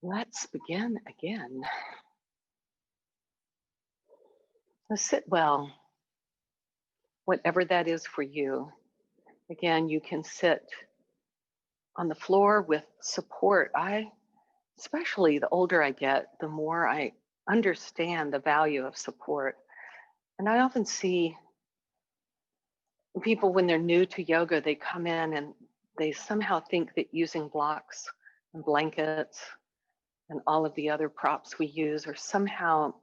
Let's begin again. So sit well, whatever that is for you. Again, you can sit on the floor with support. Especially the older I get, the more I understand the value of support. And I often see people when they're new to yoga, they come in and they somehow think that using blocks and blankets and all of the other props we use are somehow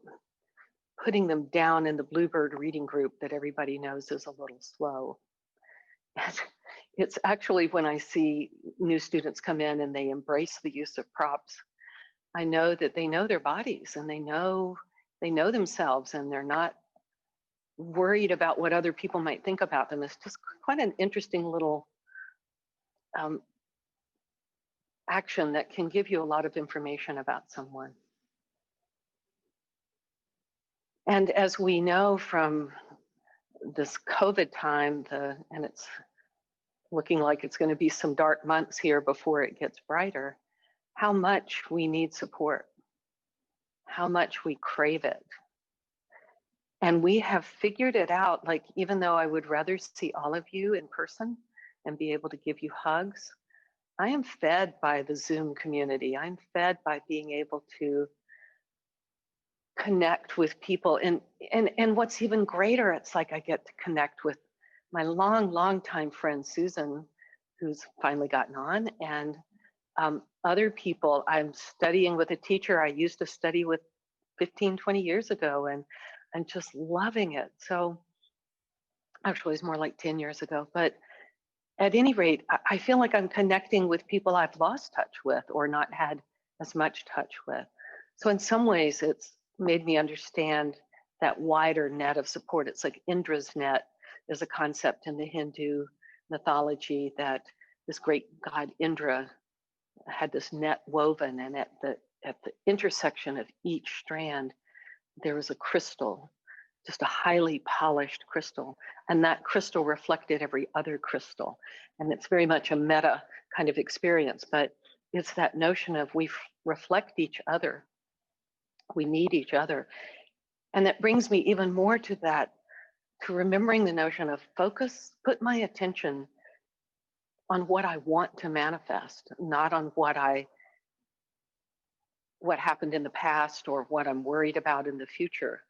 putting them down in the Bluebird reading group that everybody knows is a little slow. And it's actually when I see new students come in and they embrace the use of props, I know that they know their bodies and they know themselves, and they're not worried about what other people might think about them. It's just quite an interesting little action that can give you a lot of information about someone. And as we know from this COVID time, and it's looking like it's going to be some dark months here before it gets brighter, how much we need support, how much we crave it. And we have figured it out, like, even though I would rather see all of you in person and be able to give you hugs, I am fed by the Zoom community. I'm fed by being able to connect with people. And what's even greater, it's like I get to connect with my long time friend, Susan, who's finally gotten on, and other people. I'm studying with a teacher I used to study with 15, 20 years ago, and I'm just loving it. So actually it's more like 10 years ago, but at any rate, I feel like I'm connecting with people I've lost touch with or not had as much touch with. So in some ways, it's made me understand that wider net of support. It's like Indra's net is a concept in the Hindu mythology, that this great god Indra had this net woven, and at the intersection of each strand, there was a crystal, just a highly polished crystal. And that crystal reflected every other crystal. And it's very much a meta kind of experience, but it's that notion of we reflect each other. We need each other. And that brings me even more to that, to remembering the notion of focus, put my attention on what I want to manifest, not on what happened in the past or what I'm worried about in the future,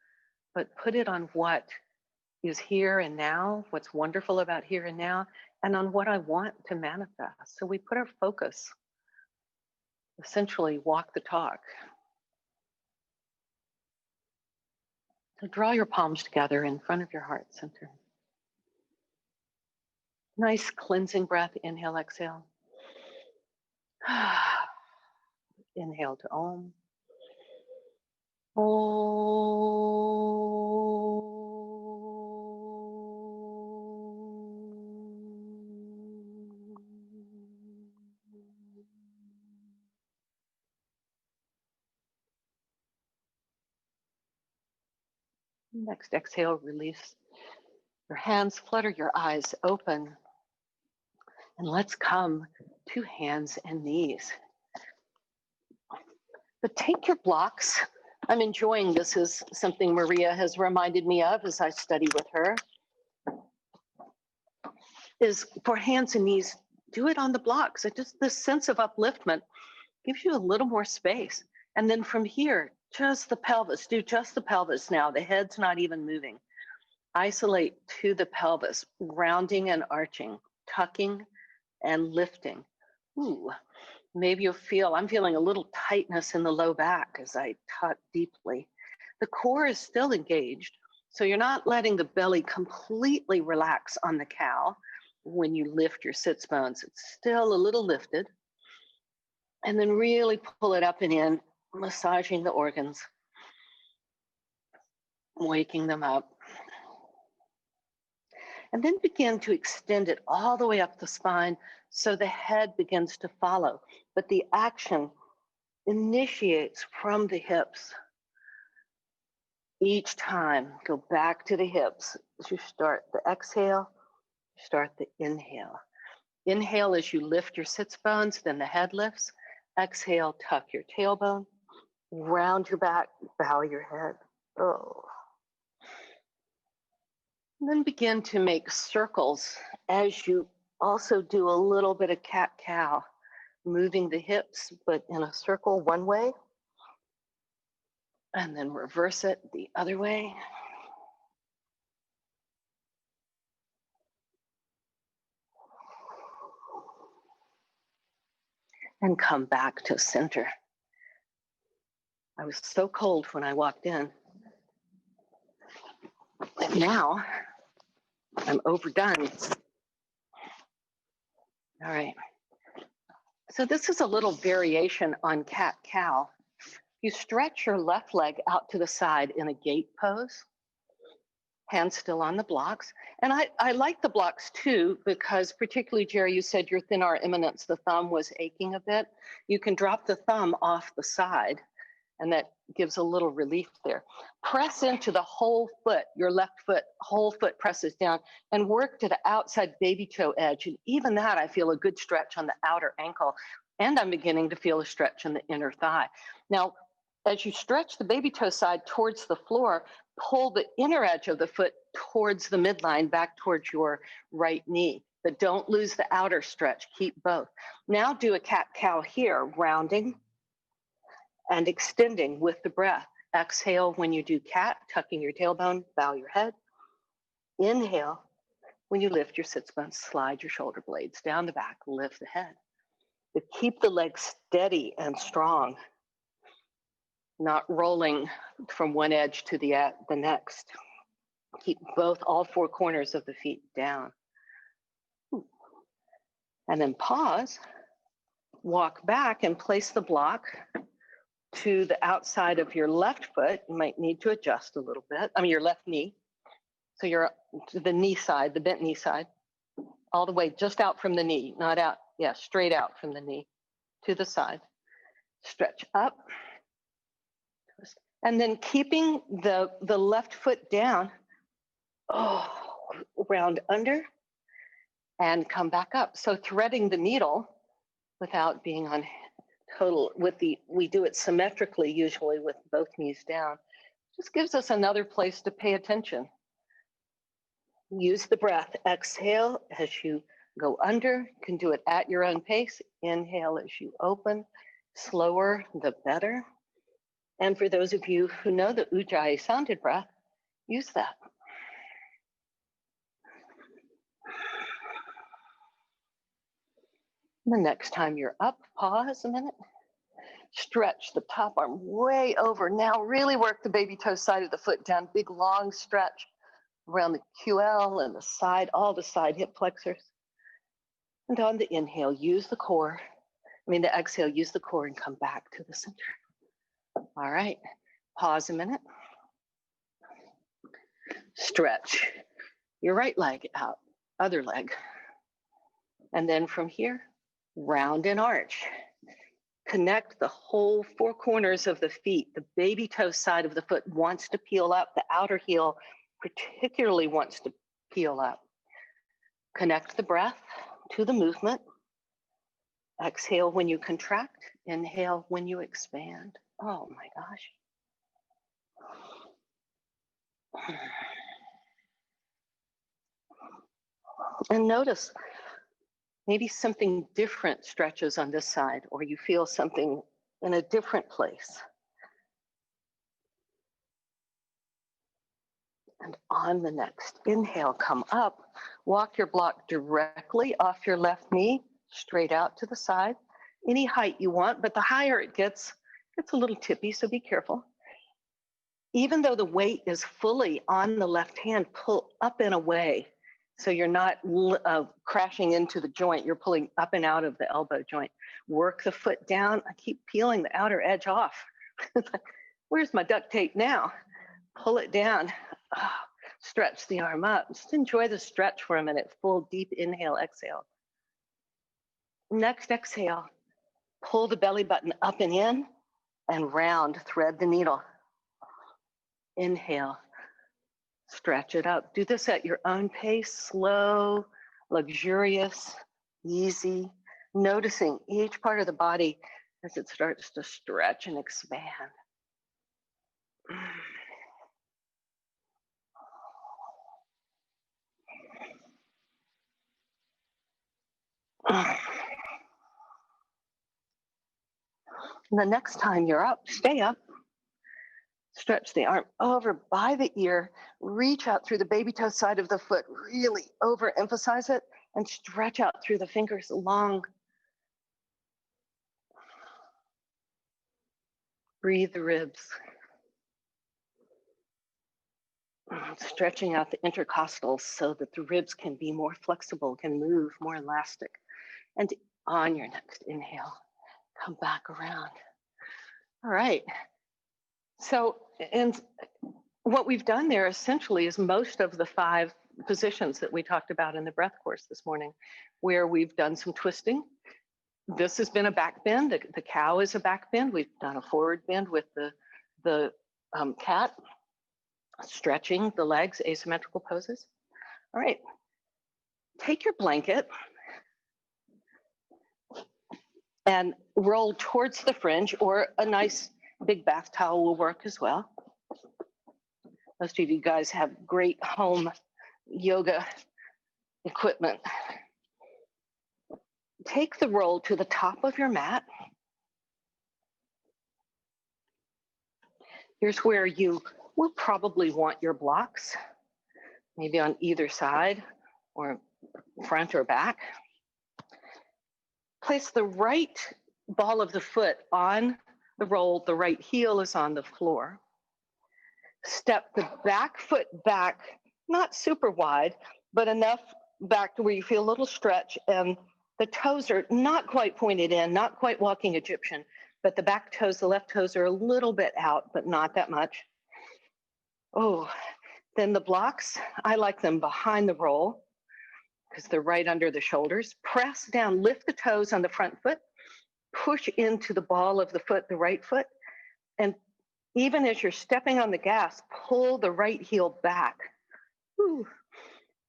but put it on what is here and now, what's wonderful about here and now, and on what I want to manifest. So we put our focus, essentially walk the talk. So draw your palms together in front of your heart center. Nice cleansing breath, inhale, exhale. Inhale to Om. Next exhale, release your hands, flutter your eyes open, and let's come to hands and knees. But take your blocks. I'm enjoying this. Is something Maria has reminded me of as I study with her. Is for hands and knees, do it on the blocks. It just, this sense of upliftment gives you a little more space. And then from here, just the pelvis. Do just the pelvis now. The head's not even moving. Isolate to the pelvis, rounding and arching, tucking and lifting. Ooh. Maybe you'll feel, I'm feeling a little tightness in the low back as I tuck deeply. The core is still engaged, so you're not letting the belly completely relax on the cow when you lift your sits bones. It's still a little lifted. And then really pull it up and in, massaging the organs, waking them up. And then begin to extend it all the way up the spine so the head begins to follow. But the action initiates from the hips. Each time, go back to the hips. As you start the exhale, start the inhale. Inhale as you lift your sits bones, then the head lifts. Exhale, tuck your tailbone, round your back, bow your head. Oh. And then begin to make circles as you also do a little bit of cat-cow, moving the hips, but in a circle one way, and then reverse it the other way. And come back to center. I was so cold when I walked in. And now I'm overdone. All right. So this is a little variation on cat-cow. You stretch your left leg out to the side in a gate pose, hands still on the blocks. And I like the blocks too, because particularly, Jerry, you said your thin arm eminence, the thumb was aching a bit. You can drop the thumb off the side, and that gives a little relief there. Press into the whole foot, your left foot, whole foot presses down, and work to the outside baby toe edge. And even that, I feel a good stretch on the outer ankle, and I'm beginning to feel a stretch in the inner thigh. Now, as you stretch the baby toe side towards the floor, pull the inner edge of the foot towards the midline, back towards your right knee. But don't lose the outer stretch, keep both. Now do a cat-cow here, rounding and extending with the breath. Exhale when you do cat, tucking your tailbone, bow your head. Inhale when you lift your sits bones, slide your shoulder blades down the back, lift the head. But keep the legs steady and strong, not rolling from one edge to the next. Keep all four corners of the feet down. And then pause, walk back and place the block to the outside of your left foot. You might need to adjust a little bit. Your left knee. So you're to the knee side, the bent knee side, all the way just out from the knee, not out, straight out from the knee to the side. Stretch up. And then keeping the left foot down, round under and come back up. So threading the needle without being on total, we do it symmetrically, usually with both knees down. Just gives us another place to pay attention. Use the breath. Exhale as you go under. You can do it at your own pace. Inhale as you open. Slower, the better. And for those of you who know the Ujjayi sounded breath, use that. The next time you're up, pause a minute. Stretch the top arm way over. Now really work the baby toe side of the foot down. Big long stretch around the QL and the side, all the side hip flexors. And on the inhale, use the core. The exhale, use the core and come back to the center. All right, pause a minute. Stretch your right leg out, other leg. And then from here, round and arch. Connect the whole four corners of the feet. The baby toe side of the foot wants to peel up. The outer heel particularly wants to peel up. Connect the breath to the movement. Exhale when you contract. Inhale when you expand. Oh my gosh. And notice maybe something different stretches on this side, or you feel something in a different place. And on the next inhale, come up, walk your block directly off your left knee, straight out to the side, any height you want, but the higher it gets, it's a little tippy, so be careful. Even though the weight is fully on the left hand, pull up and away. So you're not crashing into the joint, you're pulling up and out of the elbow joint. Work the foot down. I keep peeling the outer edge off. Where's my duct tape now? Pull it down. Stretch the arm up. Just enjoy the stretch for a minute. Full deep inhale, exhale. Next exhale, pull the belly button up and in and round, thread the needle. Inhale, stretch it up. Do this at your own pace, slow, luxurious, easy, noticing each part of the body as it starts to stretch and expand. And the next time you're up, stay up, stretch the arm over by the ear, reach out through the baby toe side of the foot, really overemphasize it, and stretch out through the fingers long. Breathe the ribs. Stretching out the intercostals so that the ribs can be more flexible, can move more elastic. And on your next inhale, come back around. All right. So, and what we've done there essentially is most of the 5 positions that we talked about in the breath course this morning, where we've done some twisting. This has been a back bend. The cow is a back bend. We've done a forward bend with the cat, stretching the legs, asymmetrical poses. All right. Take your blanket and roll towards the fringe, or a nice big bath towel will work as well. Most of you guys have great home yoga equipment. Take the roll to the top of your mat. Here's where you will probably want your blocks, maybe on either side or front or back. Place the right ball of the foot on the roll, the right heel is on the floor. Step the back foot back, not super wide, but enough back to where you feel a little stretch, and the toes are not quite pointed in, not quite walking Egyptian, but the back toes, the left toes are a little bit out, but not that much. Oh, then the blocks, I like them behind the roll because they're right under the shoulders. Press down, lift the toes on the front foot, push into the ball of the foot, the right foot, and even as you're stepping on the gas, pull the right heel back. Whew.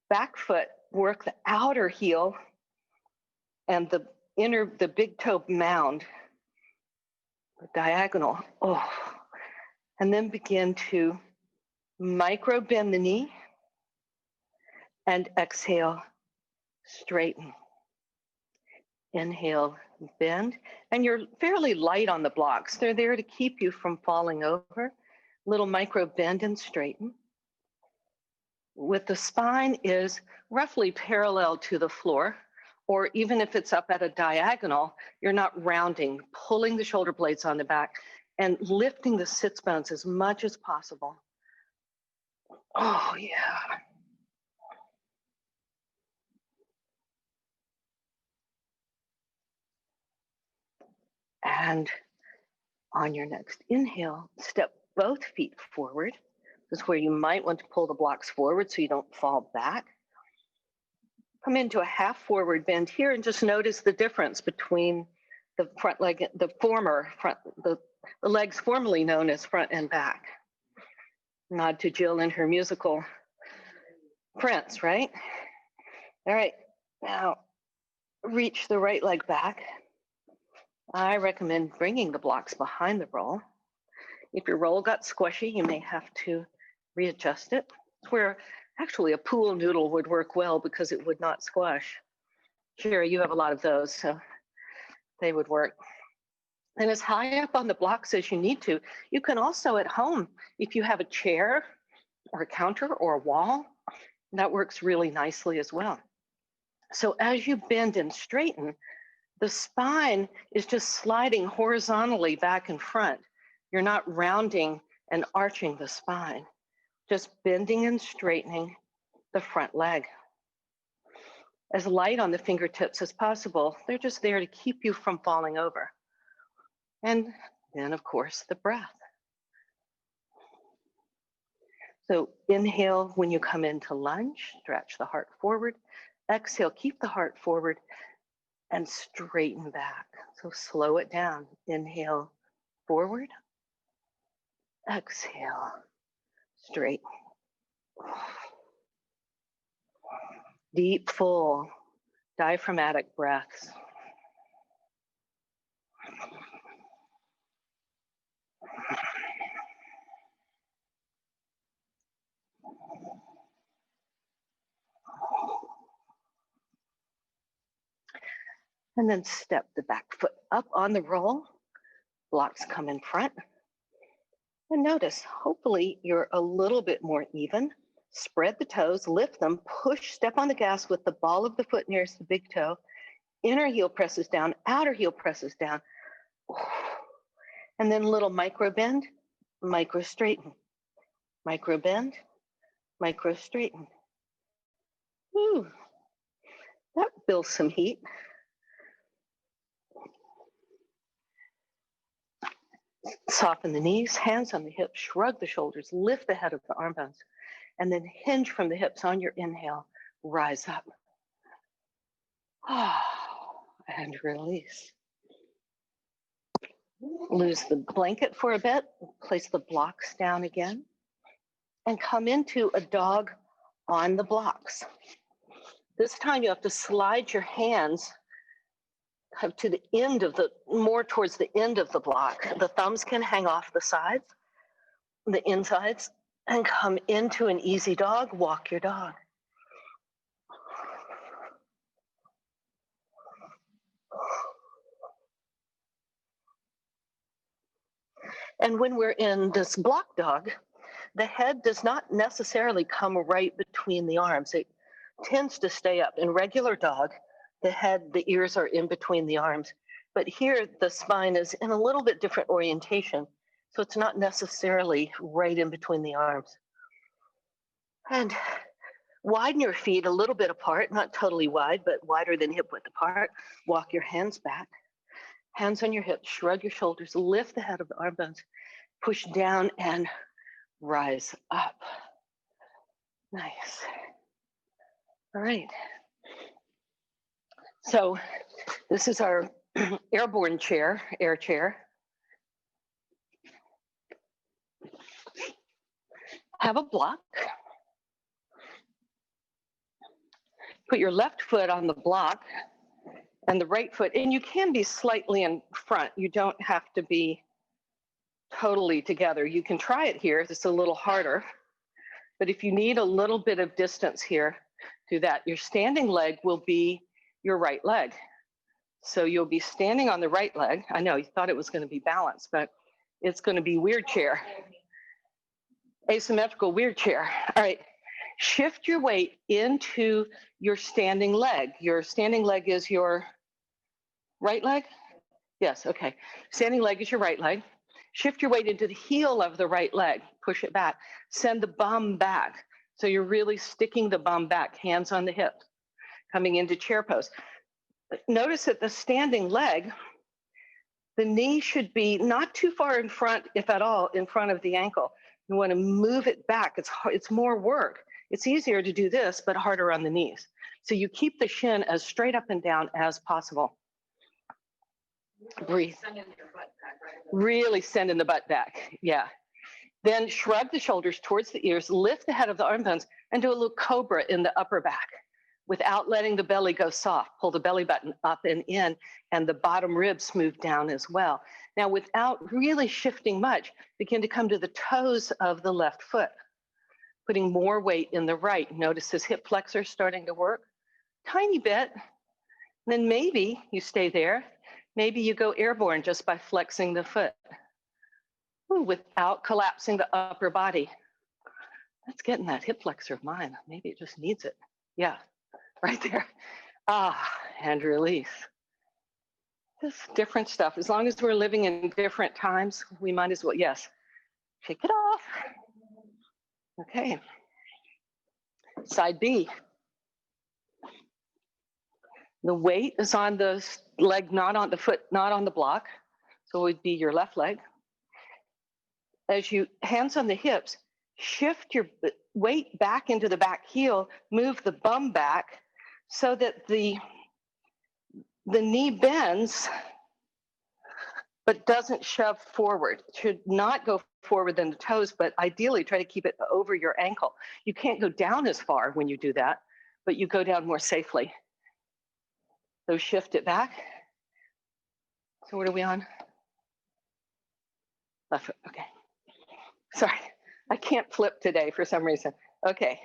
Back foot, work the outer heel and the big toe mound, the diagonal. Oh, and then begin to micro bend the knee and exhale, straighten. Inhale, bend, and you're fairly light on the blocks. They're there to keep you from falling over. Little micro bend and straighten. With the spine is roughly parallel to the floor, or even if it's up at a diagonal, you're not rounding, pulling the shoulder blades on the back and lifting the sits bones as much as possible. Oh, yeah. And on your next inhale, step both feet forward. This is where you might want to pull the blocks forward so you don't fall back. Come into a half forward bend here and just notice the difference between the front leg, the legs formerly known as front and back. Nod to Jill and her musical Prince, right? All right, now reach the right leg back. I recommend bringing the blocks behind the roll. If your roll got squishy, you may have to readjust it. It's where actually a pool noodle would work well because it would not squash. Sure, you have a lot of those, so they would work. And as high up on the blocks as you need to. You can also at home, if you have a chair or a counter or a wall, that works really nicely as well. So as you bend and straighten, the spine is just sliding horizontally back and front. You're not rounding and arching the spine, just bending and straightening the front leg. As light on the fingertips as possible, they're just there to keep you from falling over. And then, of course, the breath. So inhale when you come into lunge, stretch the heart forward. Exhale, keep the heart forward and straighten back. So slow it down. Inhale, forward. Exhale, straighten. Deep, full, diaphragmatic breaths. And then step the back foot up on the roll. Blocks come in front. And notice, hopefully you're a little bit more even. Spread the toes, lift them, push, step on the gas with the ball of the foot nearest the big toe. Inner heel presses down, outer heel presses down. And then little micro bend, micro straighten. Micro bend, micro straighten. Woo. That builds some heat. Soften the knees, hands on the hips, shrug the shoulders, lift the head of the arm bones, and then hinge from the hips on your inhale. Rise up. And release. Lose the blanket for a bit, place the blocks down again, and come into a dog on the blocks. This time you have to slide your hands to the end of more towards the end of the block. The thumbs can hang off the sides, the insides, and come into an easy dog. Walk your dog. And when we're in this block dog, the head does not necessarily come right between the arms. It tends to stay up. In regular dog, the head, the ears are in between the arms. But here, the spine is in a little bit different orientation. So it's not necessarily right in between the arms. And widen your feet a little bit apart, not totally wide, but wider than hip width apart. Walk your hands back. Hands on your hips, shrug your shoulders, lift the head of the arm bones, push down and rise up. Nice. All right. So this is our airborne chair, air chair. Have a block. Put your left foot on the block and the right foot, and you can be slightly in front. You don't have to be totally together. You can try it here. It's a little harder. But if you need a little bit of distance here, do that. Your standing leg will be your right leg. So you'll be standing on the right leg. I know you thought it was going to be balanced, but it's going to be weird chair. Asymmetrical weird chair. All right. Shift your weight into your standing leg. Your standing leg is your right leg? Yes, okay. Standing leg is your right leg. Shift your weight into the heel of the right leg. Push it back. Send the bum back. So you're really sticking the bum back, hands on the hips, coming into chair pose. Notice that the standing leg, the knee should be not too far in front, if at all, in front of the ankle. You want to move it back. It's more work. It's easier to do this, but harder on the knees. So you keep the shin as straight up and down as possible. Breathe. Really sending the butt back. Yeah. Then shrug the shoulders towards the ears, lift the head of the arm bones, and do a little cobra in the upper back without letting the belly go soft. Pull the belly button up and in, and the bottom ribs move down as well. Now, without really shifting much, begin to come to the toes of the left foot, putting more weight in the right. Notice his hip flexor starting to work. Tiny bit. Then maybe you stay there. Maybe you go airborne just by flexing the foot. Ooh, without collapsing the upper body. That's getting that hip flexor of mine. Maybe it just needs it. Yeah, right there. And release. Just different stuff. As long as we're living in different times, we might as well, yes, shake it off. Okay. Side B. The weight is on the leg, not on the foot, not on the block. So it would be your left leg. As you, hands on the hips, shift your weight back into the back heel, move the bum back so that the knee bends, but doesn't shove forward. It should not go forward than the toes, but ideally try to keep it over your ankle. You can't go down as far when you do that, but you go down more safely. So shift it back. So what are we on? Left foot, okay. Sorry, I can't flip today for some reason. Okay.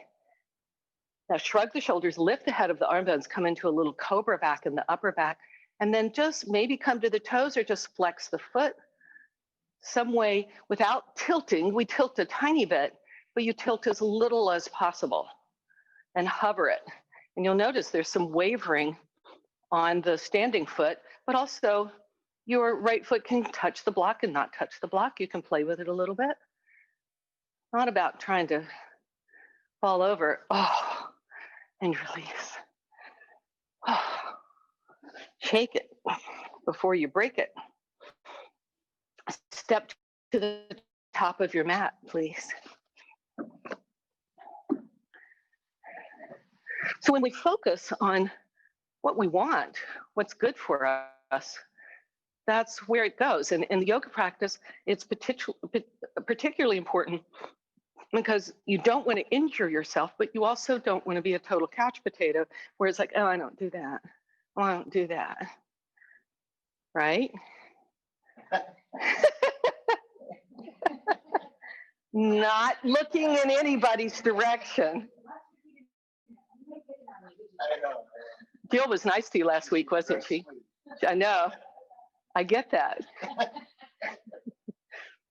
Now shrug the shoulders, lift the head of the arm bones, come into a little cobra back in the upper back, And then just maybe come to the toes or just flex the foot some way without tilting. We tilt a tiny bit, but you tilt as little as possible and hover it. And you'll notice there's some wavering on the standing foot, but also your right foot can touch the block and not touch the block. You can play with it a little bit. Not about trying to fall over. Oh, and release. Oh. Shake it before you break it. Step to the top of your mat, please. So when we focus on what we want, what's good for us, that's where it goes. And in the yoga practice, it's particularly important because you don't want to injure yourself, but you also don't want to be a total couch potato where it's like, oh, I don't do that. Oh, I don't do that. Right? Not looking in anybody's direction. Jill was nice to you last week, wasn't she? I know. I get that.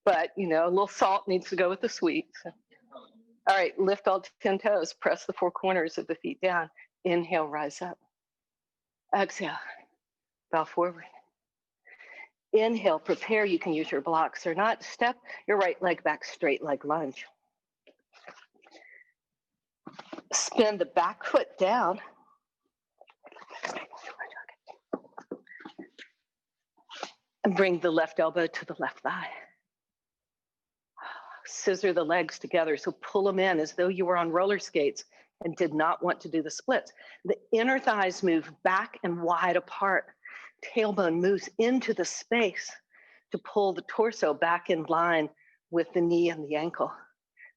But, you know, a little salt needs to go with the sweet. So. All right, lift all 10 toes. Press the 4 corners of the feet down. Inhale, rise up. Exhale, bow forward. Inhale, prepare. You can use your blocks or not. Step your right leg back straight like lunge. Spin the back foot down. And bring the left elbow to the left thigh. Scissor the legs together. So pull them in as though you were on roller skates and did not want to do the splits. The inner thighs move back and wide apart. Tailbone moves into the space to pull the torso back in line with the knee and the ankle.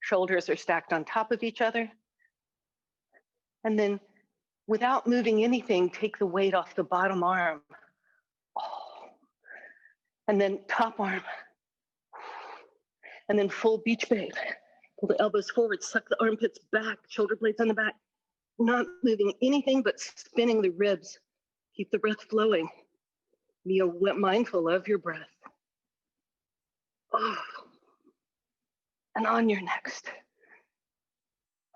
Shoulders are stacked on top of each other. And then without moving anything, take the weight off the bottom arm. Oh. And then top arm. And then full beach babe. Pull the elbows forward, suck the armpits back, shoulder blades on the back. Not moving anything but spinning the ribs. Keep the breath flowing. Be mindful of your breath. Oh. And on your next.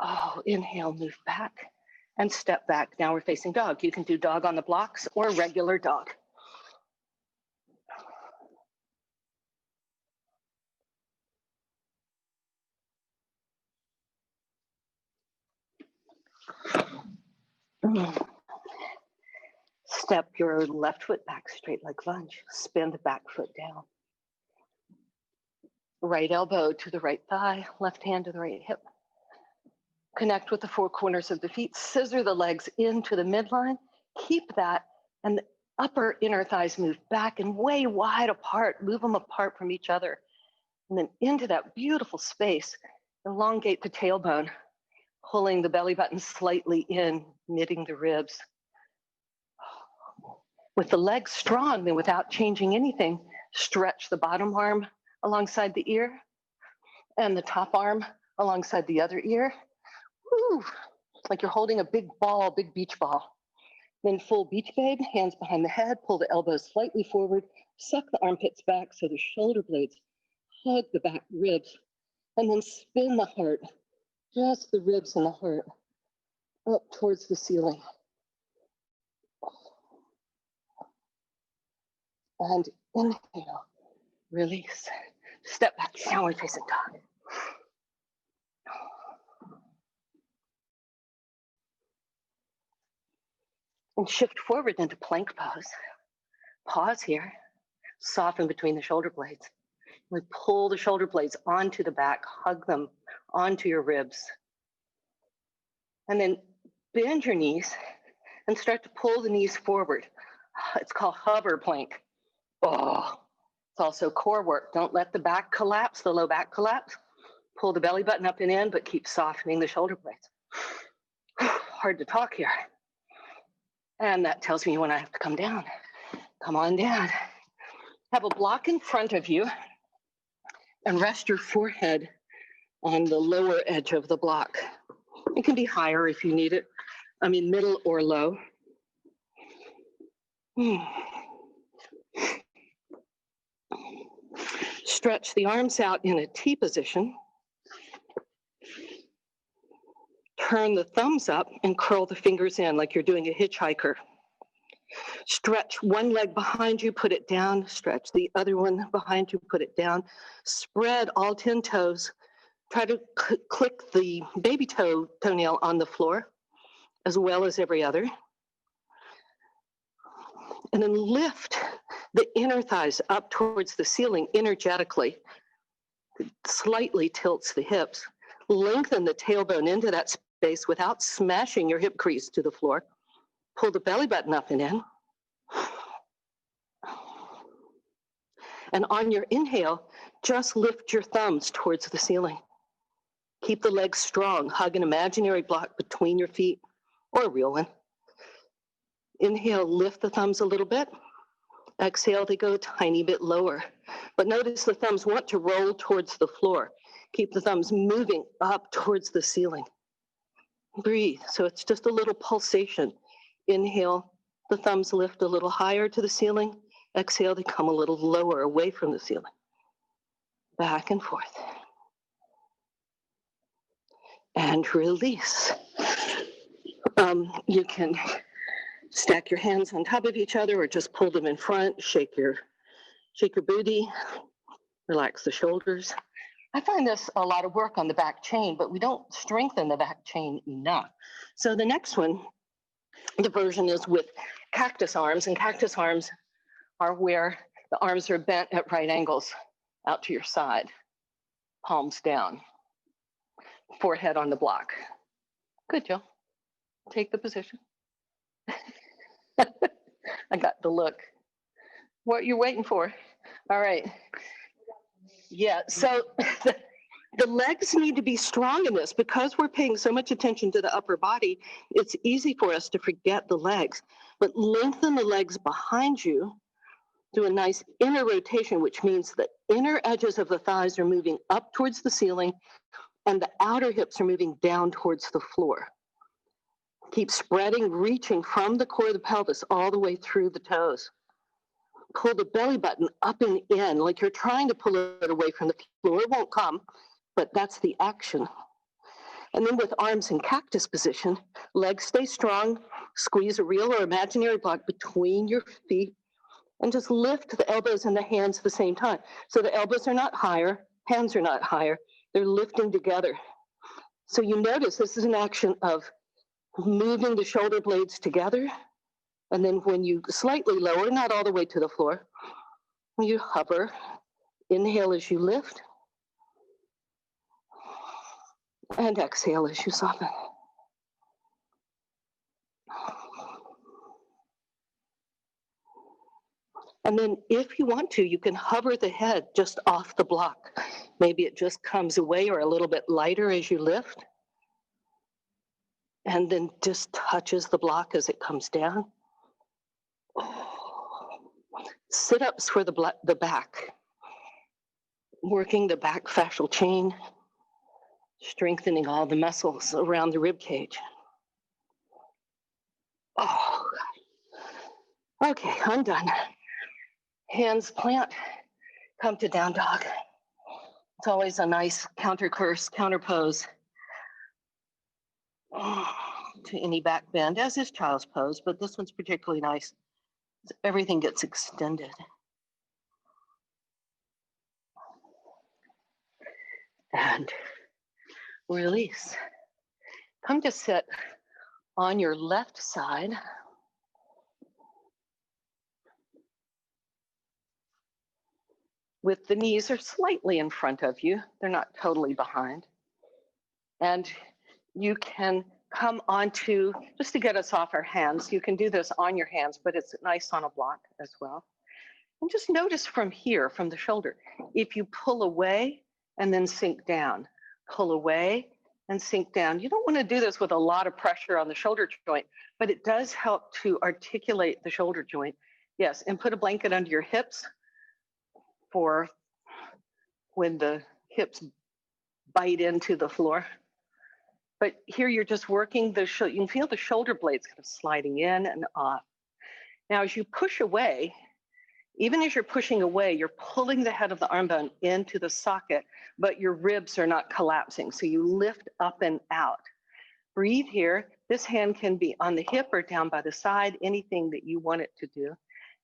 Oh, inhale, move back and step back. Now we're facing dog. You can do dog on the blocks or regular dog. Step your left foot back straight like lunge. Spin the back foot down. Right elbow to the right thigh, left hand to the right hip. Connect with the 4 corners of the feet. Scissor the legs into the midline. Keep that, and the upper inner thighs move back and way wide apart. Move them apart from each other. And then into that beautiful space, elongate the tailbone, pulling the belly button slightly in, knitting the ribs. With the legs strong, then without changing anything, stretch the bottom arm alongside the ear and the top arm alongside the other ear. Woo! Like you're holding a big ball, big beach ball. Then full beach babe, hands behind the head, pull the elbows slightly forward, suck the armpits back so the shoulder blades hug the back ribs, and then spin the heart, just the ribs and the heart, up towards the ceiling. And inhale, release. Step back, downward facing dog. And shift forward into plank pose. Pause here, soften between the shoulder blades. We pull the shoulder blades onto the back, hug them onto your ribs. And then bend your knees and start to pull the knees forward. It's called hover plank. Oh, it's also core work. Don't let the back collapse, the low back collapse. Pull the belly button up and in, but keep softening the shoulder blades. Hard to talk here. And that tells me when I have to come down. Come on down. Have a block in front of you and rest your forehead on the lower edge of the block. It can be higher if you need it. I mean, middle or low. Stretch the arms out in a T position. Turn the thumbs up and curl the fingers in like you're doing a hitchhiker. Stretch one leg behind you, put it down. Stretch the other one behind you, put it down. Spread all 10 toes. Try to click the baby toenail on the floor, as well as every other. And then lift the inner thighs up towards the ceiling energetically. It slightly tilts the hips. Lengthen the tailbone into that space without smashing your hip crease to the floor. Pull the belly button up and in. And on your inhale, just lift your thumbs towards the ceiling. Keep the legs strong. Hug an imaginary block between your feet or a real one. Inhale, lift the thumbs a little bit. Exhale, they go a tiny bit lower. But notice the thumbs want to roll towards the floor. Keep the thumbs moving up towards the ceiling. Breathe. So it's just a little pulsation. Inhale, the thumbs lift a little higher to the ceiling. Exhale, they come a little lower away from the ceiling. Back and forth. And release. You can stack your hands on top of each other or just pull them in front. Shake your booty. Relax the shoulders. I find this a lot of work on the back chain, but we don't strengthen the back chain enough. So the next one, the version is with cactus arms, and cactus arms are where the arms are bent at right angles out to your side, palms down, forehead on the block. Good, Joe. Take the position. I got the look. What you waiting for? All right. Yeah, so the legs need to be strong in this. Because we're paying so much attention to the upper body, it's easy for us to forget the legs. But lengthen the legs behind you. Do a nice inner rotation, which means the inner edges of the thighs are moving up towards the ceiling and the outer hips are moving down towards the floor. Keep spreading, reaching from the core of the pelvis all the way through the toes. Pull the belly button up and in, like you're trying to pull it away from the floor. It won't come, but that's the action. And then with arms in cactus position, legs stay strong, squeeze a real or imaginary block between your feet, and just lift the elbows and the hands at the same time. So the elbows are not higher, hands are not higher, they're lifting together. So you notice this is an action of moving the shoulder blades together, and then when you slightly lower, not all the way to the floor, you hover, inhale as you lift, and exhale as you soften. And then if you want to, you can hover the head just off the block. Maybe it just comes away or a little bit lighter as you lift. And then just touches the block as it comes down. Sit-ups for the back. Working the back fascial chain, strengthening all the muscles around the rib cage. Oh, okay, I'm done. Hands plant, come to down dog. It's always a nice counter pose to any back bend, as is child's pose, but this one's particularly nice. Everything gets extended. And release. Come to sit on your left side. With the knees are slightly in front of you. They're not totally behind. And you can come onto, just to get us off our hands, you can do this on your hands, but it's nice on a block as well. And just notice from here, from the shoulder, if you pull away and then sink down, pull away and sink down. You don't want to do this with a lot of pressure on the shoulder joint, but it does help to articulate the shoulder joint. Yes, and put a blanket under your hips for when the hips bite into the floor. But here you're just working you can feel the shoulder blades kind of sliding in and off. Now, as you push away, Even as you're pushing away, you're pulling the head of the arm bone into the socket, but your ribs are not collapsing. So you lift up and out. Breathe here. This hand can be on the hip or down by the side, anything that you want it to do.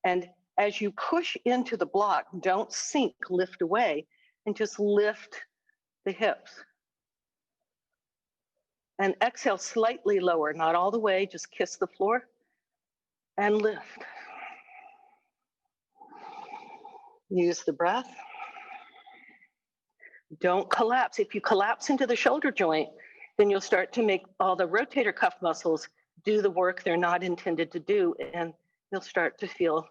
And as you push into the block, don't sink, lift away, and just lift the hips. And exhale slightly lower, not all the way, just kiss the floor and lift. Use the breath. Don't collapse. If you collapse into the shoulder joint, then you'll start to make all the rotator cuff muscles do the work they're not intended to do, and you'll start to feel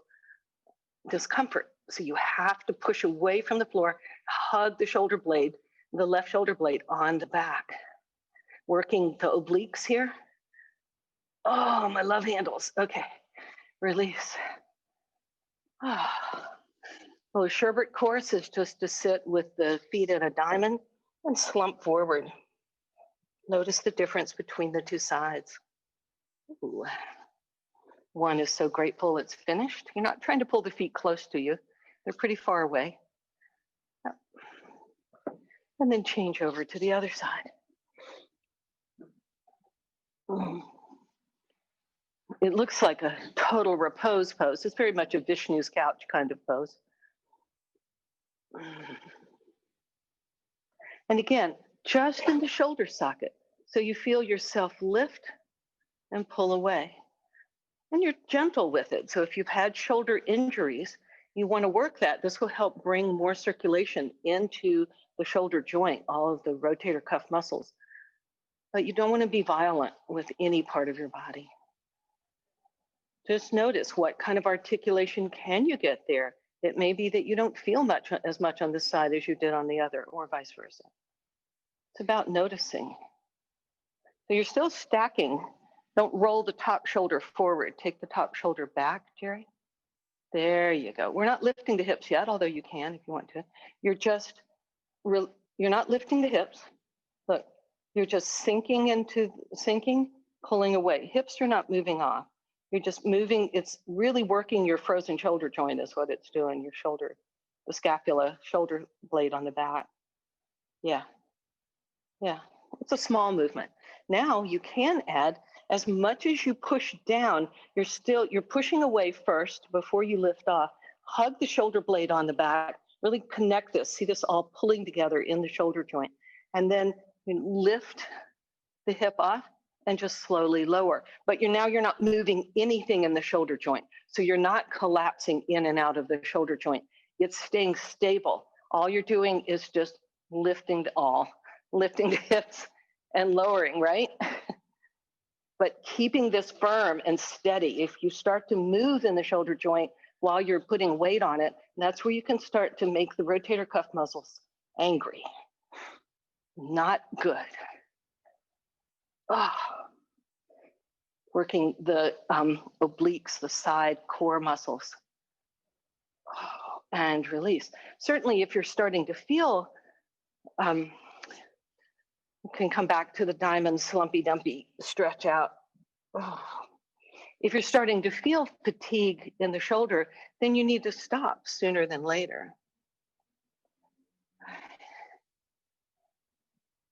discomfort. So you have to push away from the floor, hug the shoulder blade, the left shoulder blade on the back. Working the obliques here. Oh, my love handles. Okay, release. Oh. Well, a sherbet course is just to sit with the feet in a diamond and slump forward. Notice the difference between the two sides. Ooh. One is so grateful it's finished. You're not trying to pull the feet close to you. They're pretty far away. And then change over to the other side. It looks like a total repose pose. It's very much a Vishnu's couch kind of pose. And again, just in the shoulder socket. So you feel yourself lift and pull away. And you're gentle with it. So if you've had shoulder injuries, you want to work that. This will help bring more circulation into the shoulder joint, all of the rotator cuff muscles. But you don't want to be violent with any part of your body. Just notice what kind of articulation can you get there. It may be that you don't feel as much on this side as you did on the other, or vice versa. It's about noticing. So you're still stacking. Don't roll the top shoulder forward. Take the top shoulder back, Jerry. There you go. We're not lifting the hips yet, although you can if you want to. You're not lifting the hips. Look, you're just sinking, pulling away. Hips are not moving off. You're just moving. It's really working your frozen shoulder joint is what it's doing, your shoulder, the scapula, shoulder blade on the back. Yeah. It's a small movement. Now you can add, as much as you push down, you're pushing away first before you lift off. Hug the shoulder blade on the back. Really connect this. See this all pulling together in the shoulder joint. And then you lift the hip off and just slowly lower. But you're not moving anything in the shoulder joint. So you're not collapsing in and out of the shoulder joint. It's staying stable. All you're doing is just lifting the hips and lowering, right? But keeping this firm and steady. If you start to move in the shoulder joint while you're putting weight on it, that's where you can start to make the rotator cuff muscles angry. Not good. Working the obliques, the side core muscles. And release. Certainly if you're starting to feel, you can come back to the diamond slumpy dumpy stretch out. If you're starting to feel fatigue in the shoulder, then you need to stop sooner than later.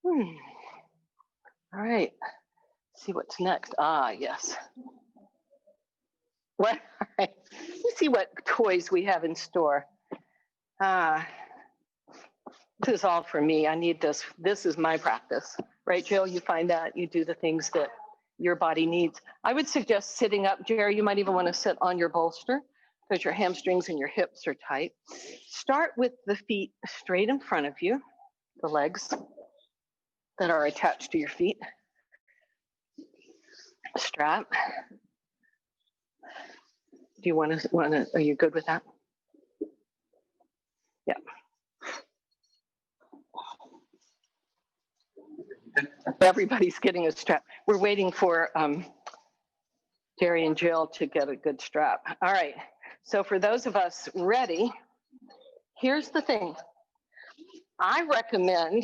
All right, see what's next. Yes. What? All right. Let's see what toys we have in store. This is all for me. I need this. This is my practice. Right, Jill? You find that you do the things that your body needs. I would suggest sitting up. Jerry, you might even want to sit on your bolster because your hamstrings and your hips are tight. Start with the feet straight in front of you, the legs that are attached to your feet. Strap. Do you want to, are you good with that? Yeah. Everybody's getting a strap. We're waiting for Jerry and Jill to get a good strap. All right. So for those of us ready, here's the thing. I recommend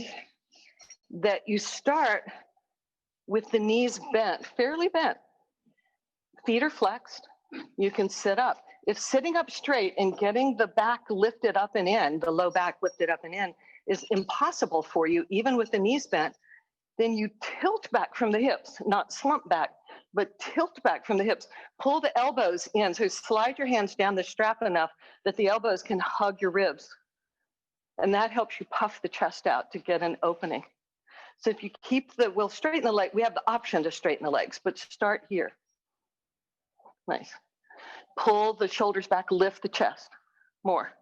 that you start with the knees bent, fairly bent. Feet are flexed. You can sit up. if sitting up straight and getting the back lifted up and in, the low back lifted up and in, is impossible for you, even with the knees bent, then you tilt back from the hips, not slump back, but tilt back from the hips. Pull the elbows in. So slide your hands down the strap enough that the elbows can hug your ribs. And that helps you puff the chest out to get an opening. So if you we'll straighten the leg. We have the option to straighten the legs, but start here. Nice. Pull the shoulders back, lift the chest. More.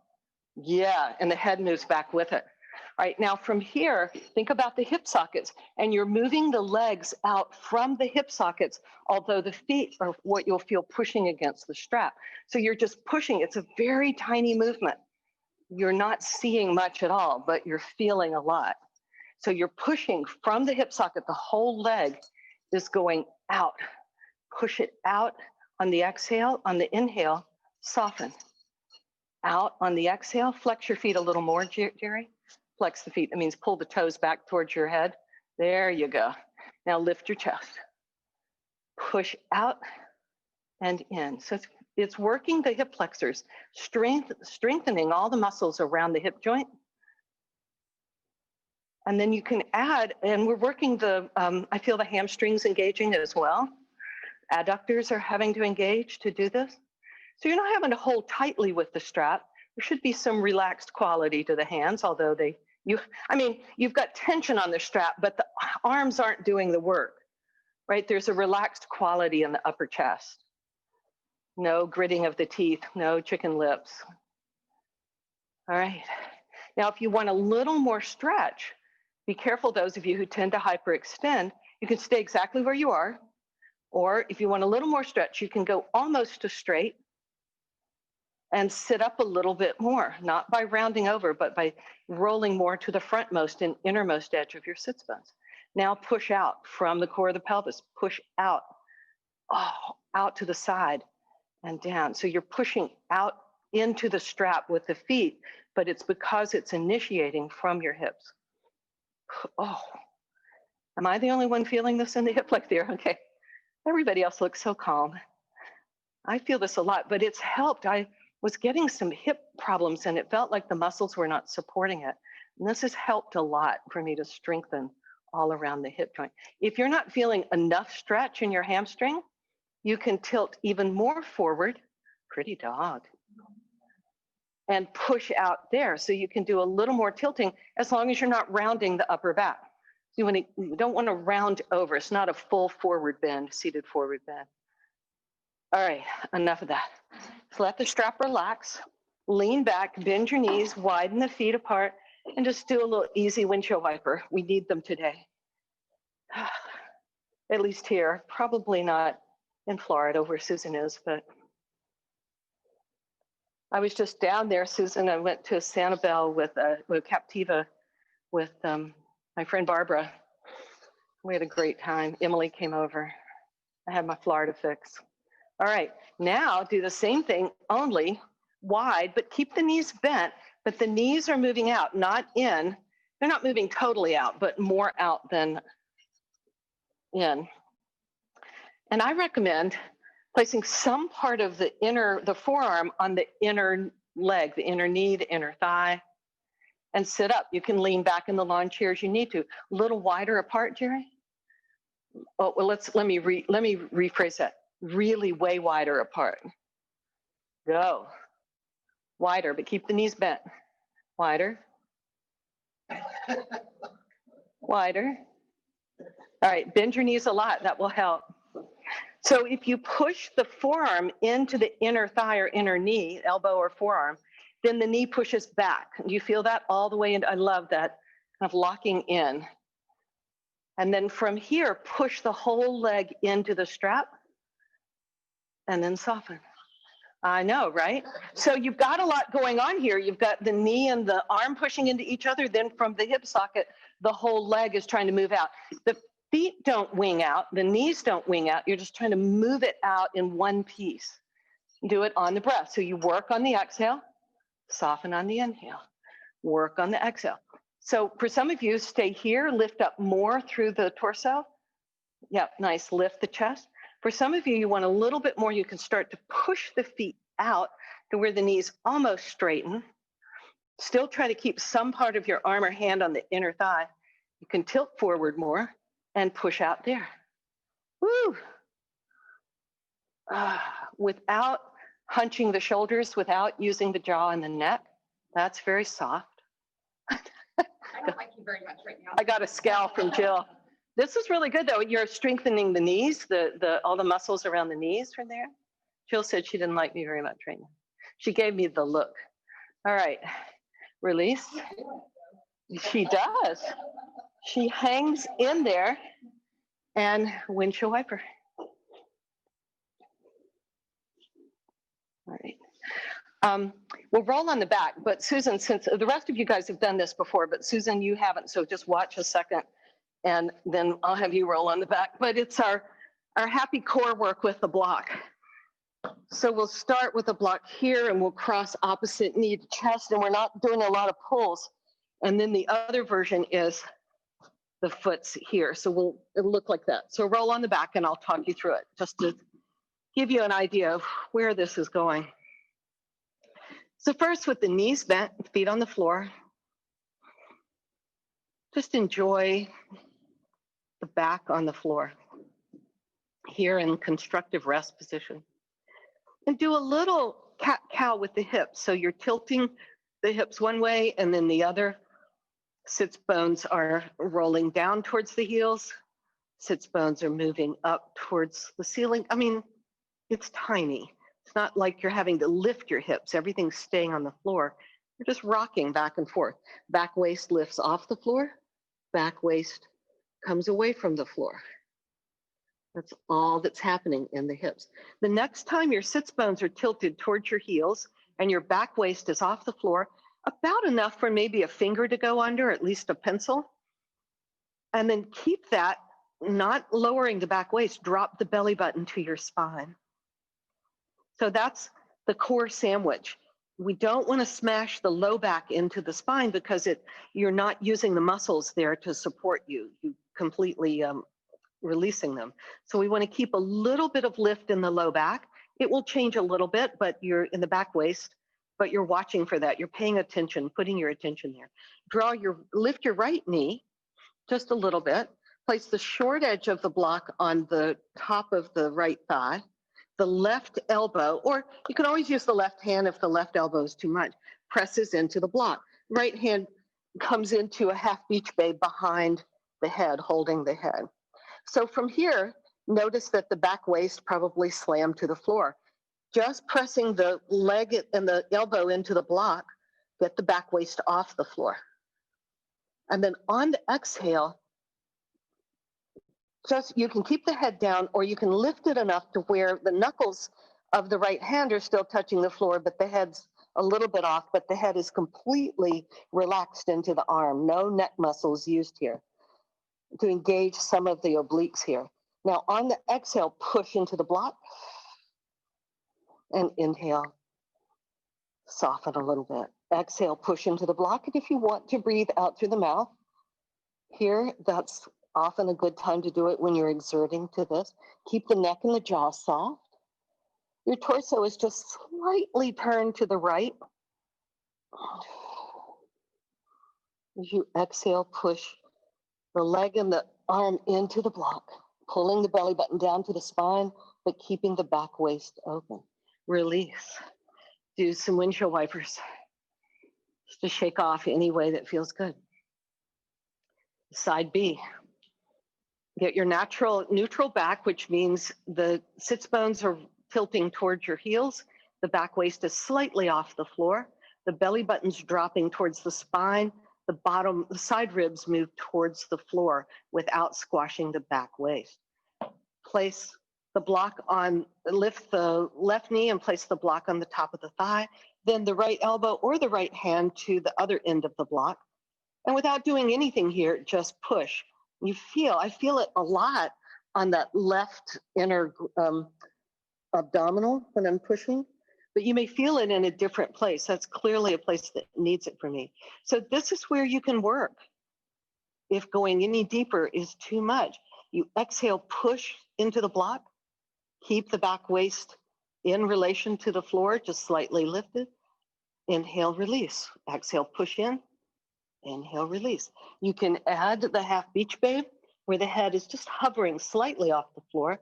Yeah, and the head moves back with it. All right, now from here, think about the hip sockets, and you're moving the legs out from the hip sockets, although the feet are what you'll feel pushing against the strap. So you're just pushing. It's a very tiny movement. You're not seeing much at all, but you're feeling a lot. So you're pushing from the hip socket. The whole leg is going out. Push it out on the exhale. On the inhale, soften. Out on the exhale, flex your feet a little more, Jerry. Flex the feet. That means pull the toes back towards your head. There you go. Now lift your chest. Push out and in. So it's working the hip flexors, strengthening all the muscles around the hip joint. And then you can add, and we're working I feel the hamstrings engaging as well. Adductors are having to engage to do this. So you're not having to hold tightly with the strap. There should be some relaxed quality to the hands, although you've got tension on the strap, but the arms aren't doing the work, right? There's a relaxed quality in the upper chest. No gritting of the teeth, no chicken lips. All right. Now, if you want a little more stretch, be careful, those of you who tend to hyperextend, you can stay exactly where you are. Or if you want a little more stretch, you can go almost to straight and sit up a little bit more, not by rounding over, but by rolling more to the frontmost and innermost edge of your sits bones. Now push out from the core of the pelvis, push out, out to the side and down. So you're pushing out into the strap with the feet, but it's because it's initiating from your hips. Oh, am I the only one feeling this in the hip flex there? Okay, everybody else looks so calm. I feel this a lot, but it's helped. I was getting some hip problems and it felt like the muscles were not supporting it. And this has helped a lot for me to strengthen all around the hip joint. If you're not feeling enough stretch in your hamstring, you can tilt even more forward, pretty dog, and push out there. So you can do a little more tilting as long as you're not rounding the upper back. You don't want to round over. It's not a full forward bend, seated forward bend. All right, enough of that. So let the strap relax, lean back, bend your knees, widen the feet apart, and just do a little easy windshield wiper. We need them today. At least here, probably not in Florida where Susan is, but I was just down there, Susan. I went to Sanibel with Captiva with my friend Barbara. We had a great time. Emily came over. I had my Florida fix. All right, now do the same thing, only wide, but keep the knees bent, but the knees are moving out, not in. They're not moving totally out, but more out than in. And I recommend placing some part of the forearm on the inner leg, the inner knee, the inner thigh, and sit up. You can lean back in the lawn chair as you need to. A little wider apart, Jerry? Oh, well, let me rephrase that. Really way wider apart. Go. Wider, but keep the knees bent. Wider. Wider. All right, bend your knees a lot. That will help. So if you push the forearm into the inner thigh or inner knee, elbow or forearm, then the knee pushes back. Do you feel that all the way in? I love that, kind of locking in. And then from here, push the whole leg into the strap and then soften. I know, right? So you've got a lot going on here. You've got the knee and the arm pushing into each other. Then from the hip socket, the whole leg is trying to move out. The feet don't wing out. The knees don't wing out. You're just trying to move it out in one piece. Do it on the breath. So you work on the exhale, soften on the inhale, work on the exhale. So for some of you, stay here, lift up more through the torso. Yep, nice, lift the chest. For some of you, you want a little bit more, you can start to push the feet out to where the knees almost straighten. Still try to keep some part of your arm or hand on the inner thigh. You can tilt forward more and push out there. Woo! Without hunching the shoulders, without using the jaw and the neck. That's very soft. I don't like you very much right now. I got a scowl from Jill. This is really good though. You're strengthening the knees, all the muscles around the knees from there. Jill said she didn't like me very much right now. She gave me the look. All right, release. She does. She hangs in there and windshield wiper. All right. We'll roll on the back, but Susan, since the rest of you guys have done this before, but Susan, you haven't, so just watch a second and then I'll have you roll on the back. But it's our happy core work with the block. So we'll start with a block here and we'll cross opposite knee to chest, and we're not doing a lot of pulls. And then the other version is the foot's here. So it'll look like that. So roll on the back and I'll talk you through it just to give you an idea of where this is going. So first, with the knees bent, feet on the floor, just enjoy the back on the floor here in constructive rest position. And do a little cat-cow with the hips. So you're tilting the hips one way and then the other. Sits bones are rolling down towards the heels. Sits bones are moving up towards the ceiling. I mean, it's tiny. It's not like you're having to lift your hips. Everything's staying on the floor. You're just rocking back and forth. Back waist lifts off the floor. Back waist comes away from the floor. That's all that's happening in the hips. The next time your sits bones are tilted towards your heels and your back waist is off the floor, about enough for maybe a finger to go under, at least a pencil. And then keep that, not lowering the back waist, drop the belly button to your spine. So that's the core sandwich. We don't want to smash the low back into the spine because you're not using the muscles there to support you. You completely releasing them. So we want to keep a little bit of lift in the low back. It will change a little bit, but you're in the back waist, but you're watching for that. You're paying attention, putting your attention there. Lift your right knee just a little bit. Place the short edge of the block on the top of the right thigh. The left elbow, or you can always use the left hand if the left elbow is too much, presses into the block. Right hand comes into a half beach bay behind the head, holding the head. So from here, notice that the back waist probably slammed to the floor. Just pressing the leg and the elbow into the block, get the back waist off the floor. And then on the exhale, you can keep the head down or you can lift it enough to where the knuckles of the right hand are still touching the floor, but the head's a little bit off, but the head is completely relaxed into the arm. No neck muscles used here to engage some of the obliques here. Now on the exhale, push into the block and inhale, soften a little bit. Exhale, push into the block. And if you want to breathe out through the mouth, here, that's often a good time to do it when you're exerting to this. Keep the neck and the jaw soft. Your torso is just slightly turned to the right. As you exhale, push the leg and the arm into the block, pulling the belly button down to the spine, but keeping the back waist open. Release. Do some windshield wipers just to shake off any way that feels good. Side B. Get your natural neutral back, which means the sits bones are tilting towards your heels. The back waist is slightly off the floor. The belly button's dropping towards the spine. The side ribs move towards the floor without squashing the back waist. Place the block lift the left knee and place the block on the top of the thigh. Then the right elbow or the right hand to the other end of the block. And without doing anything here, just push. I feel it a lot on that left inner abdominal when I'm pushing, but you may feel it in a different place. That's clearly a place that needs it for me. So this is where you can work. If going any deeper is too much, you exhale, push into the block, keep the back waist in relation to the floor, just slightly lifted. Inhale, release. Exhale, push in. Inhale, release. You can add the half beach babe where the head is just hovering slightly off the floor.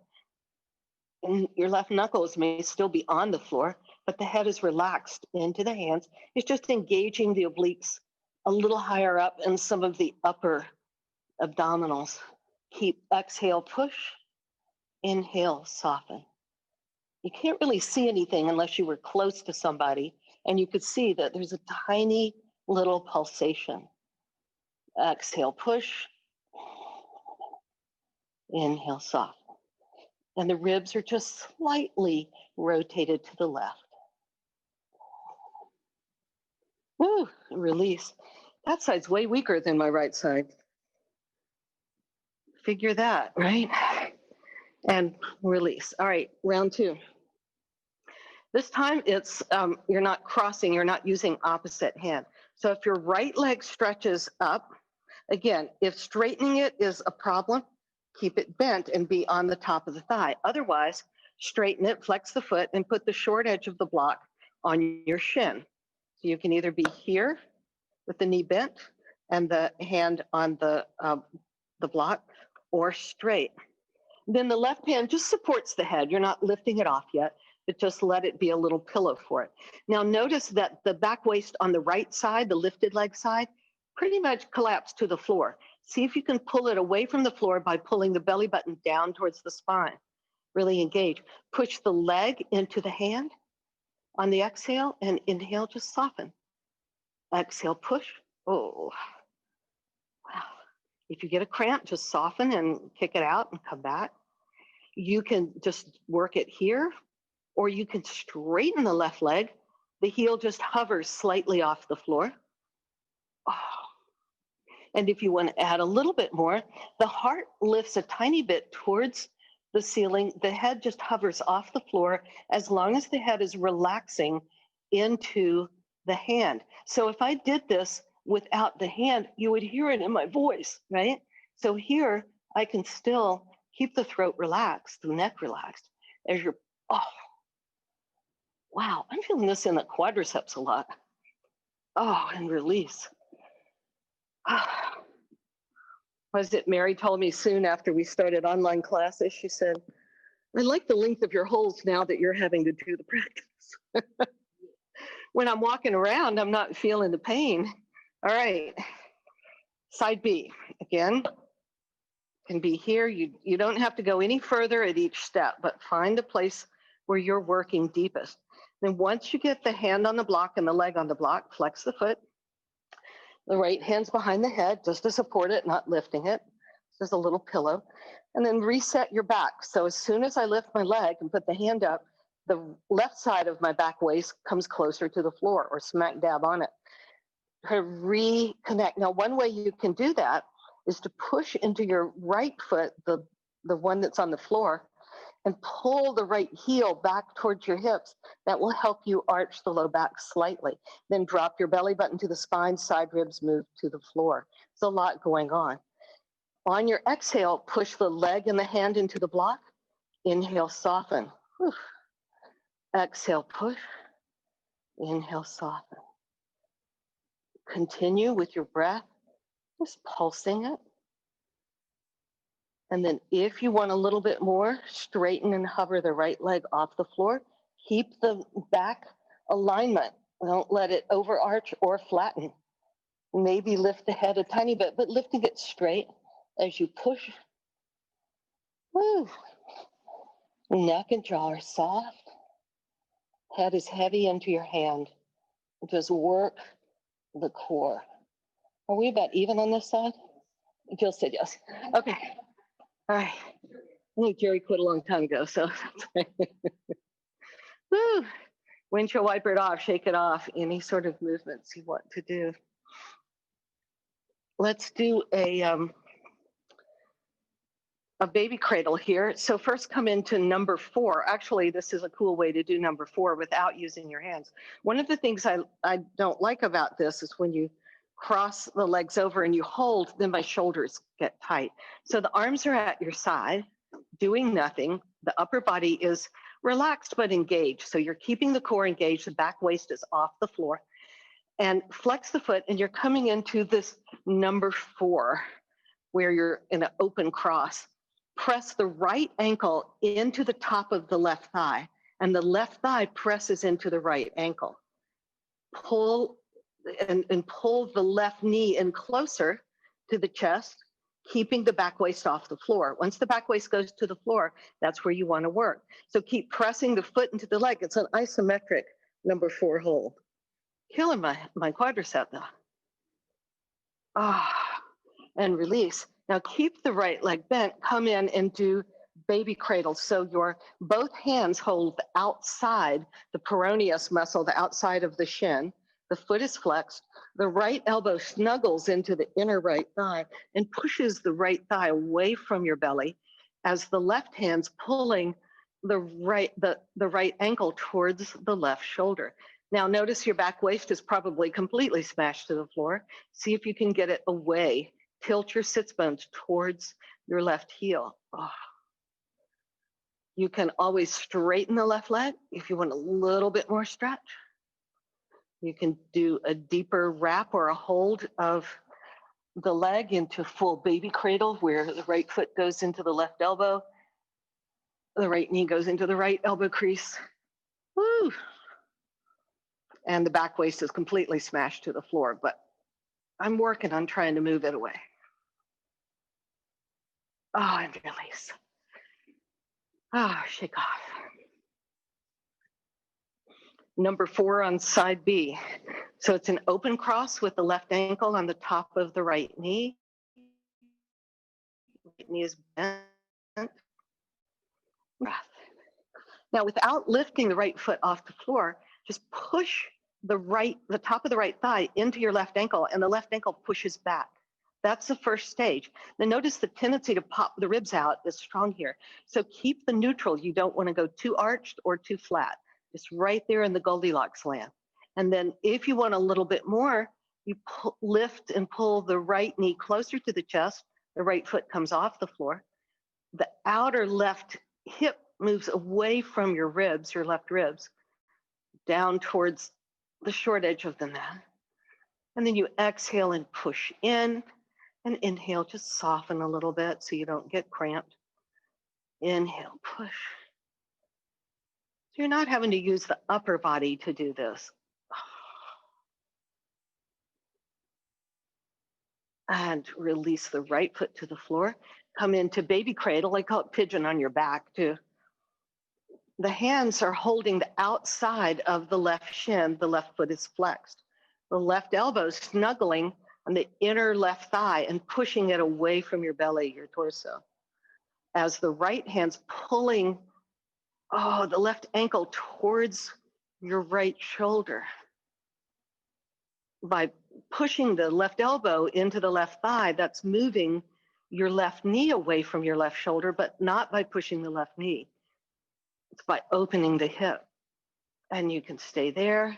And your left knuckles may still be on the floor, but the head is relaxed into the hands. It's just engaging the obliques a little higher up and some of the upper abdominals. Keep exhale, push. Inhale, soften. You can't really see anything unless you were close to somebody, and you could see that there's a tiny little pulsation. Exhale, push. Inhale, soften. And the ribs are just slightly rotated to the left. Woo, release. That side's way weaker than my right side. Figure that, right? And release. All right, round 2. This time it's, you're not crossing, you're not using opposite hand. So if your right leg stretches up, again, if straightening it is a problem, keep it bent and be on the top of the thigh. Otherwise, straighten it, flex the foot, and put the short edge of the block on your shin. So you can either be here with the knee bent and the hand on the block, or straight. Then the left hand just supports the head. You're not lifting it off yet, but just let it be a little pillow for it. Now notice that the back waist on the right side, the lifted leg side, pretty much collapsed to the floor. See if you can pull it away from the floor by pulling the belly button down towards the spine. Really engage. Push the leg into the hand on the exhale, and inhale, just soften. Exhale, push. Oh, wow. If you get a cramp, just soften and kick it out and come back. You can just work it here, or you can straighten the left leg. The heel just hovers slightly off the floor. Oh. And if you want to add a little bit more, the heart lifts a tiny bit towards the ceiling. The head just hovers off the floor as long as the head is relaxing into the hand. So if I did this without the hand, you would hear it in my voice, right? So here I can still keep the throat relaxed, the neck relaxed as you're, oh, wow, I'm feeling this in the quadriceps a lot. Oh, and release. Was it Mary told me soon after we started online classes, she said, I like the length of your holds now that you're having to do the practice. When I'm walking around, I'm not feeling the pain. All right, side B. Again, can be here. You don't have to go any further at each step, but find a place where you're working deepest. Then once you get the hand on the block and the leg on the block, flex the foot. The right hand's behind the head just to support it, not lifting it. Just a little pillow. And then reset your back. So as soon as I lift my leg and put the hand up, the left side of my back waist comes closer to the floor or smack dab on it. To reconnect. Now, one way you can do that is to push into your right foot, the one that's on the floor, and pull the right heel back towards your hips. That will help you arch the low back slightly. Then drop your belly button to the spine, side ribs move to the floor. There's a lot going on. On your exhale, push the leg and the hand into the block. Inhale, soften. Whew. Exhale, push. Inhale, soften. Continue with your breath, just pulsing it. And then if you want a little bit more, straighten and hover the right leg off the floor. Keep the back alignment. Don't let it overarch or flatten. Maybe lift the head a tiny bit, but lifting it straight as you push. Woo. Neck and jaw are soft. Head is heavy into your hand. Just work the core. Are we about even on this side? Jill said yes. Okay. All right. I think Jerry quit a long time ago, so. Woo. Windshield wiper it off, shake it off, any sort of movements you want to do. Let's do a baby cradle here. So first come into number 4. Actually, this is a cool way to do number 4 without using your hands. One of the things I don't like about this is when you cross the legs over and you hold, then my shoulders get tight. So the arms are at your side, doing nothing. The upper body is relaxed but engaged. So you're keeping the core engaged, the back waist is off the floor, and flex the foot, and you're coming into this number 4, where you're in an open cross. Press the right ankle into the top of the left thigh, and the left thigh presses into the right ankle. Pull and pull the left knee in closer to the chest, keeping the back waist off the floor. Once the back waist goes to the floor, that's where you want to work. So keep pressing the foot into the leg. It's an isometric number 4 hold. Killing my quadricep though. And release. Now keep the right leg bent, come in and do baby cradle. So your both hands hold the outside, the peroneus muscle, the outside of the shin. The foot is flexed. The right elbow snuggles into the inner right thigh and pushes the right thigh away from your belly as the left hand's pulling the right ankle towards the left shoulder. Now notice your back waist is probably completely smashed to the floor. See if you can get it away. Tilt your sits bones towards your left heel. You can always straighten the left leg if you want a little bit more stretch. You can do a deeper wrap or a hold of the leg into full baby cradle, where the right foot goes into the left elbow, the right knee goes into the right elbow crease. Woo! And the back waist is completely smashed to the floor, but I'm working on trying to move it away. And release. Shake off. Number 4 on side B. So it's an open cross with the left ankle on the top of the right knee. Right knee is bent. Breath. Now, without lifting the right foot off the floor, just push the top of the right thigh into your left ankle, and the left ankle pushes back. That's the first stage. Then notice the tendency to pop the ribs out is strong here. So keep the neutral. You don't want to go too arched or too flat. Just right there in the Goldilocks land. And then if you want a little bit more, you lift and pull the right knee closer to the chest. The right foot comes off the floor. The outer left hip moves away from your ribs, your left ribs, down towards the short edge of the mat. And then you exhale and push in, and inhale, just soften a little bit so you don't get cramped. Inhale, push. So you're not having to use the upper body to do this. And release the right foot to the floor. Come into baby cradle. I call it pigeon on your back too. The hands are holding the outside of the left shin. The left foot is flexed. The left elbow is snuggling on the inner left thigh and pushing it away from your belly, your torso. As the right hand's pulling, the left ankle towards your right shoulder. By pushing the left elbow into the left thigh, that's moving your left knee away from your left shoulder, but not by pushing the left knee. It's by opening the hip. And you can stay there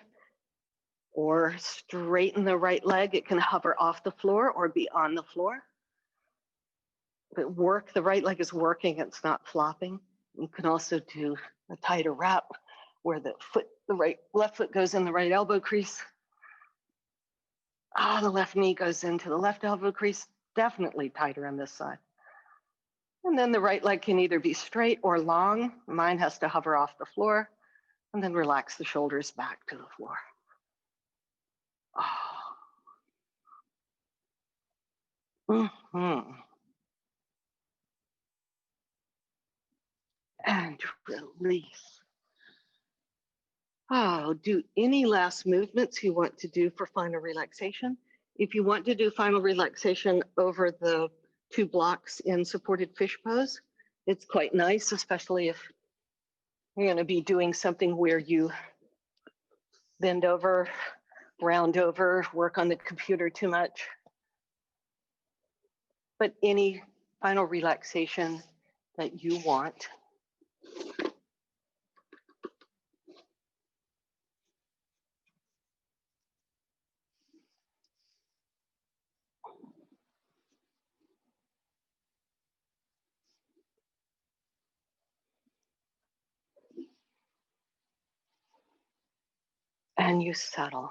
or straighten the right leg. It can hover off the floor or be on the floor. But the right leg is working, it's not flopping. You can also do a tighter wrap where the left foot goes in the right elbow crease. The left knee goes into the left elbow crease, definitely tighter on this side. And then the right leg can either be straight or long. Mine has to hover off the floor. And then relax the shoulders back to the floor. Mm-hmm. And release. Do any last movements you want to do for final relaxation. If you want to do final relaxation over the 2 blocks in supported fish pose, it's quite nice, especially if you're going to be doing something where you bend over, round over, work on the computer too much. But any final relaxation that you want. And you settle.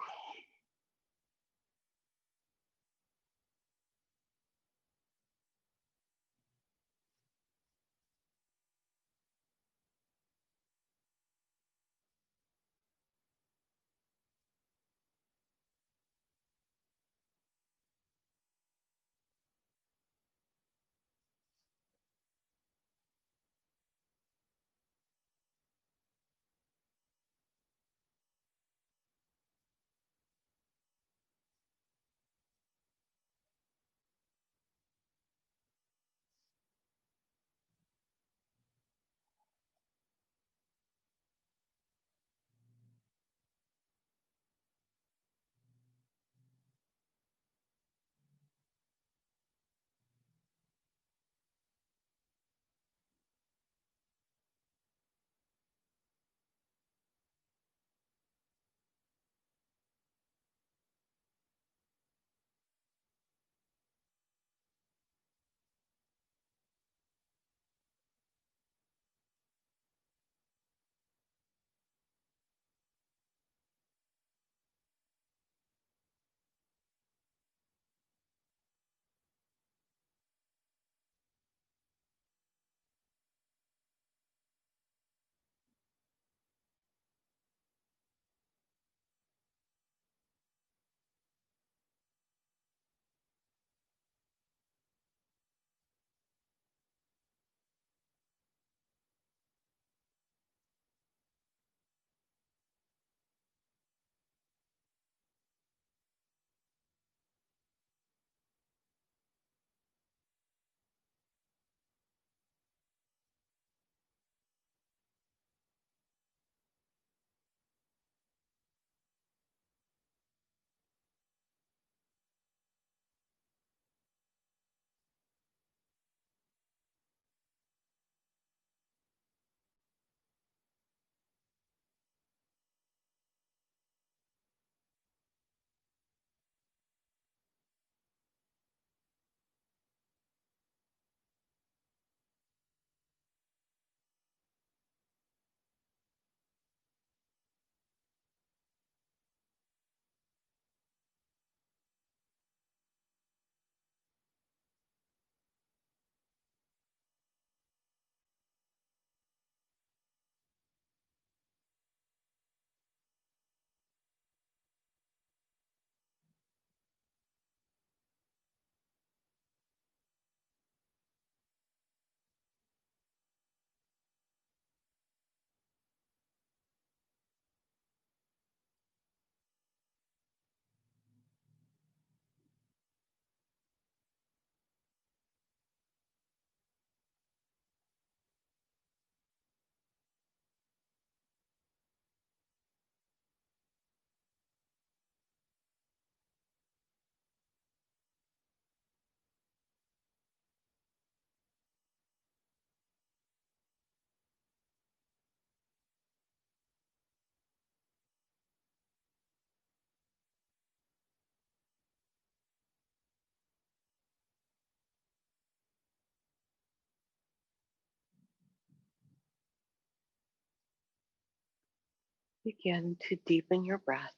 Begin to deepen your breath.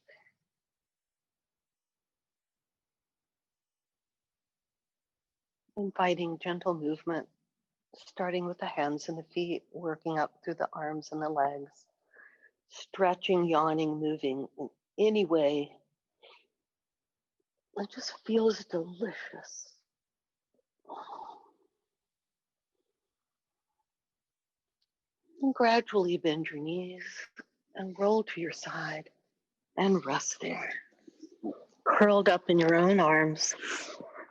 Inviting gentle movement, starting with the hands and the feet, working up through the arms and the legs, stretching, yawning, moving in any way that just feels delicious. And gradually bend your knees and roll to your side and rest there. Curled up in your own arms,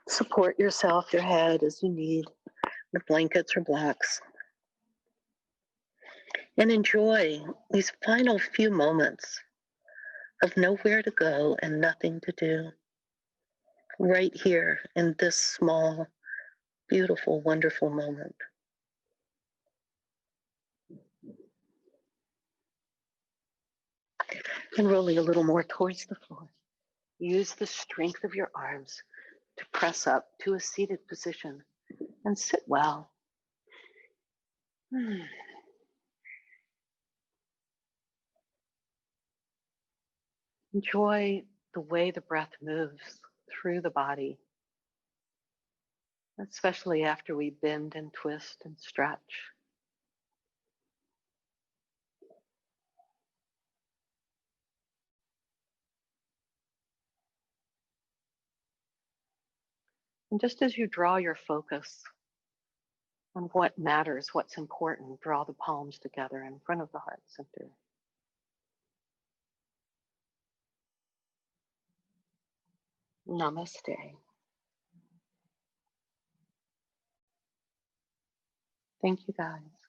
support yourself, your head as you need, with blankets or blocks. And enjoy these final few moments of nowhere to go and nothing to do, right here in this small, beautiful, wonderful moment. And rolling a little more towards the floor. Use the strength of your arms to press up to a seated position and sit well. Enjoy the way the breath moves through the body, especially after we bend and twist and stretch. And just as you draw your focus on what matters, what's important, draw the palms together in front of the heart center. Namaste. Thank you, guys.